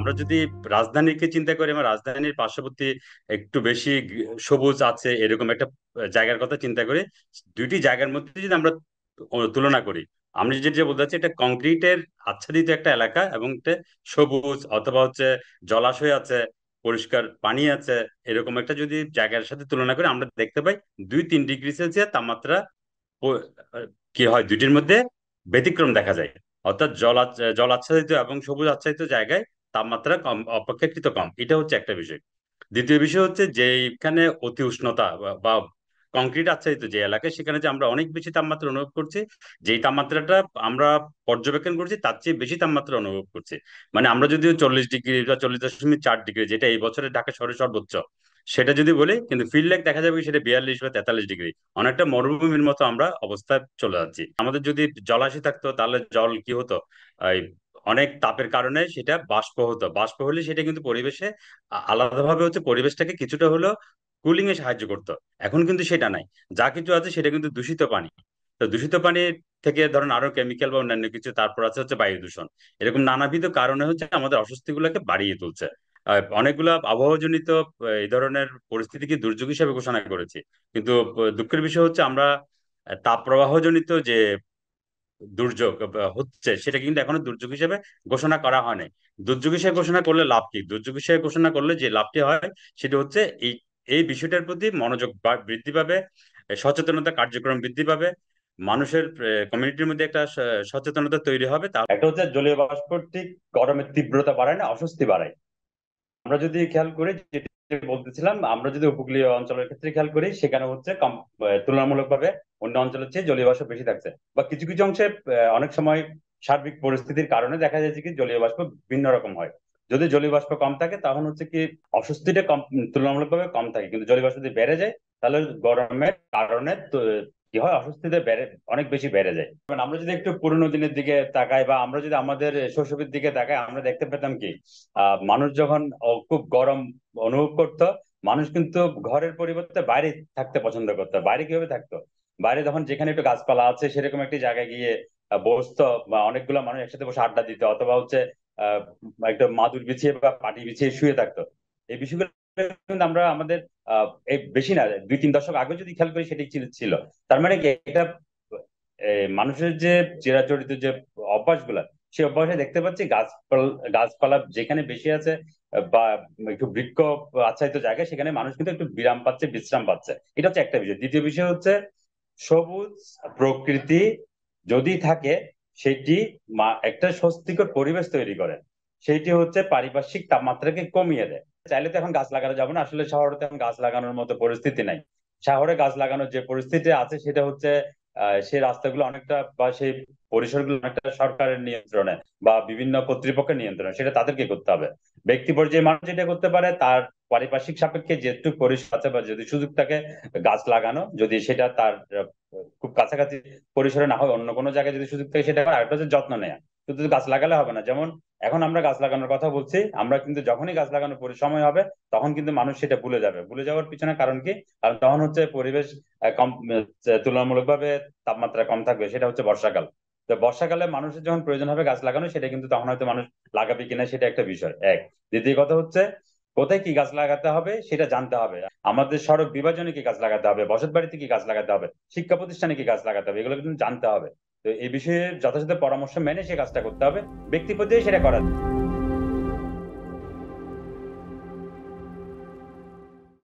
আমরা যদি রাজধানীকে চিন্তা করি, আমরা রাজধানীর পার্শ্ববর্তী একটু বেশি সবুজ আছে এরকম একটা জায়গার কথা চিন্তা করি, দুইটি জায়গার মধ্যে যদি আমরা তুলনা করি, আমরা যেটা বলতে চাচ্ছি, এটা কংক্রিটের আচ্ছাদিত একটা এলাকা এবং একটা সবুজ অথবা হচ্ছে জলাশয় আছে, পরিষ্কার পানি আছে, এরকম একটা যদি জায়গার সাথে তুলনা করি, আমরা দেখতে পাই 2-3 ডিগ্রি সেলসিয়াস তাপমাত্রা প- কি হয়, দুইটির মধ্যে ব্যতিক্রম দেখা যায়। অর্থাৎ জল আচ্ছাদিত এবং সবুজ আচ্ছাদিত জায়গায় তাপমাত্রা কম, অপেক্ষাকৃত কম। এটা হচ্ছে একটা বিষয়। দ্বিতীয় বিষয় হচ্ছে যে এখানে অতি উষ্ণতা বা কংক্রিট আচ্ছাদিত যে এলাকায়, সেখানে যে আমরা অনেক বেশি তাপমাত্রা অনুভব করছি, যেই তাপমাত্রাটা আমরা পর্যবেক্ষণ করছি তার চেয়ে বেশি তাপমাত্রা অনুভব করছি। মানে আমরা যদি 40 ডিগ্রি বা 40.4 ডিগ্রি, যেটা এই বছরে ঢাকা শহরে সর্বোচ্চ, সেটা যদি বলি, কিন্তু ফিল্ড লাইক দেখা যাবে কি সেটা 42 বা 43 ডিগ্রি। অনেকটা মরুভূমির মতো আমরা অবস্থায় চলে যাচ্ছি। আমাদের যদি জলাশয় থাকতো তাহলে জল কি হতো, এই অনেক তাপের কারণে সেটা বাষ্প হতো, বাষ্প হলে সেটা কিন্তু পরিবেশে আলাদাভাবে হচ্ছে পরিবেশটাকে কিছুটা হলেও কুলিং এ সাহায্য করতো। এখন কিন্তু সেটা নাই, যা কিছু আছে সেটা কিন্তু দূষিত পানি। তো দূষিত পানির থেকে ধরেন আরো কেমিক্যাল বা অন্যান্য কিছু, তারপর আছে হচ্ছে বায়ু দূষণ, এরকম নানাবিধ কারণে হচ্ছে আমাদের অস্বস্তি গুলাকে বাড়িয়ে তুলছে। অনেকগুলা আবহাওয়াজনিত এই ধরনের পরিস্থিতিকে দুর্যোগ হিসেবে ঘোষণা করেছি, কিন্তু দুঃখের বিষয় হচ্ছে আমরা তাপ প্রবাহজনিত যে দুর্যোগ হচ্ছে, সেটা কিন্তু এখনো দুর্যোগ হিসেবে ঘোষণা করা হয় নাই। দুর্যোগ হিসেবে ঘোষণা করলে লাভ কি? দুর্যোগ হিসেবে ঘোষণা করলে যে লাভটি হয় সেটা হচ্ছে এই এই বিষয়টার প্রতি মনোযোগ বৃদ্ধি পাবে, সচেতনতা কার্যক্রম বৃদ্ধি পাবে, মানুষের কমিউনিটির মধ্যে একটা সচেতনতা তৈরি হবে। তা একটা হচ্ছে জলীয় বাষ্প ঠিক গরমের তীব্রতা বাড়ায় না, অস্বস্তি বাড়ায়। আমরা যদি খেয়াল করি, যেটা বলতেছিলাম, আমরা যদি উপকূলীয় অঞ্চলের ক্ষেত্রে খেয়াল করি, সেখানে হচ্ছে কম, তুলনামূলকভাবে অন্য অঞ্চলের চেয়ে জলীয় বাষ্প বেশি থাকছে। বা কিছু কিছু অংশে অনেক সময় সার্বিক পরিস্থিতির কারণে দেখা যাচ্ছে কি জলীয় বাষ্প ভিন্ন রকম হয়। যদি জলীয় বাষ্প কম থাকে তখন হচ্ছে কি অস্বস্তিটা কম, তুলনামূলকভাবে কম থাকে। কিন্তু জলীয় বাষ্প যদি বেড়ে যায় তাহলে গরমের কারণে কি হয়, অস্বস্তিতে বেড়ে, অনেক বেশি বেড়ে যায়। কারণ আমরা যদি একটু পুরোনো দিনের দিকে তাকাই বা আমরা যদি আমাদের শৈশবের দিকে তাকাই, আমরা দেখতে পেতাম কি মানুষ যখন খুব গরম অনুভব করতো, মানুষ কিন্তু ঘরের পরিবর্তে বাইরে থাকতে পছন্দ করতো। বাইরে কিভাবে থাকতো? বাইরে যখন যেখানে একটু গাছপালা আছে সেরকম একটি জায়গায় গিয়ে বসতো, বা অনেকগুলো মানুষ একসাথে বসে আড্ডা দিত, অথবা হচ্ছে আহ একটা মাদুর বিছিয়ে বা পাটি বিছিয়ে শুয়ে থাকতো। এই বিষয়গুলো কিন্তু আমরা আমাদের এই বেশি না, 2-3 দশক আগে যদি খেয়াল করি সেটাই ছিল। তার মানে কি, এটা মানুষের যে চিরাচরিত যে অভ্যাসগুলা, সেই অভ্যাসে দেখতে পাচ্ছি গাছপালা যেখানে বেশি আছে বা একটু বৃক্ষ আচ্ছাদিত জায়গায়, সেখানে মানুষ কিন্তু একটু বিরাম পাচ্ছে, বিশ্রাম পাচ্ছে। এটা হচ্ছে একটা বিষয়। দ্বিতীয় বিষয় হচ্ছে সবুজ প্রকৃতি যদি থাকে, সেটি একটা স্বস্তিকর পরিবেশ তৈরি করে, সেইটি হচ্ছে পারিপার্শ্বিক তাপমাত্রাকে কমিয়ে দেয়। চাইলে তো এখন গাছ লাগানো যাবে না, আসলে শহরে তো এখন গাছ লাগানোর মতো পরিস্থিতি নাই। শহরে গাছ লাগানোর যে পরিস্থিতি আছে সেটা হচ্ছে সেই রাস্তাগুলো অনেকটা বা সেই পরিসরগুলো অনেকটা সরকারের নিয়ন্ত্রণে বা বিভিন্ন কর্তৃপক্ষের নিয়ন্ত্রণে, সেটা তাদেরকে করতে হবে। ব্যক্তি পর্যায়ে মানুষ যেটা করতে পারে, তার পারিপার্শ্বিক সাপেক্ষে যেটুকু পরিসর আছে বা যদি সুযোগ থাকে গাছ লাগানো, যদি সেটা তার খুব কাছাকাছি পরিসরে না হয়, অন্য কোনো জায়গায় যদি সুযোগ থাকে সেটা করা। আরেকটা হচ্ছে যত্ন নেওয়া। শুধু গাছ লাগালে হবে না। যেমন এখন আমরা গাছ লাগানোর কথা বলছি, আমরা কিন্তু যখনই গাছ লাগানোর সময় হবে তখন কিন্তু মানুষ সেটা ভুলে যাবে। ভুলে যাওয়ার পিছনে কারণ কি? কারণ তখন হচ্ছে পরিবেশ কম, তুলনামূলকভাবে তাপমাত্রা কম থাকবে, সেটা হচ্ছে বর্ষাকাল। তো বর্ষাকালে মানুষের যখন প্রয়োজন হবে গাছ লাগানো, সেটা কিন্তু তখন হয়তো মানুষ লাগাবে কিনা সেটা একটা বিষয় এক। দ্বিতীয় কথা হচ্ছে কোথায় কি গাছ লাগাতে হবে সেটা জানতে হবে। আমাদের সড়ক বিভাজনে কি গাছ লাগাতে হবে, বসত বাড়িতে কি গাছ লাগাতে হবে, শিক্ষা প্রতিষ্ঠানে কি গাছ লাগাতে হবে, এগুলো কিন্তু জানতে হবে। তো এই বিষয়ে যথাযথ পরামর্শ মেনে সে কাজটা করতে হবে, ব্যক্তি পর্যায়ে সেটা করা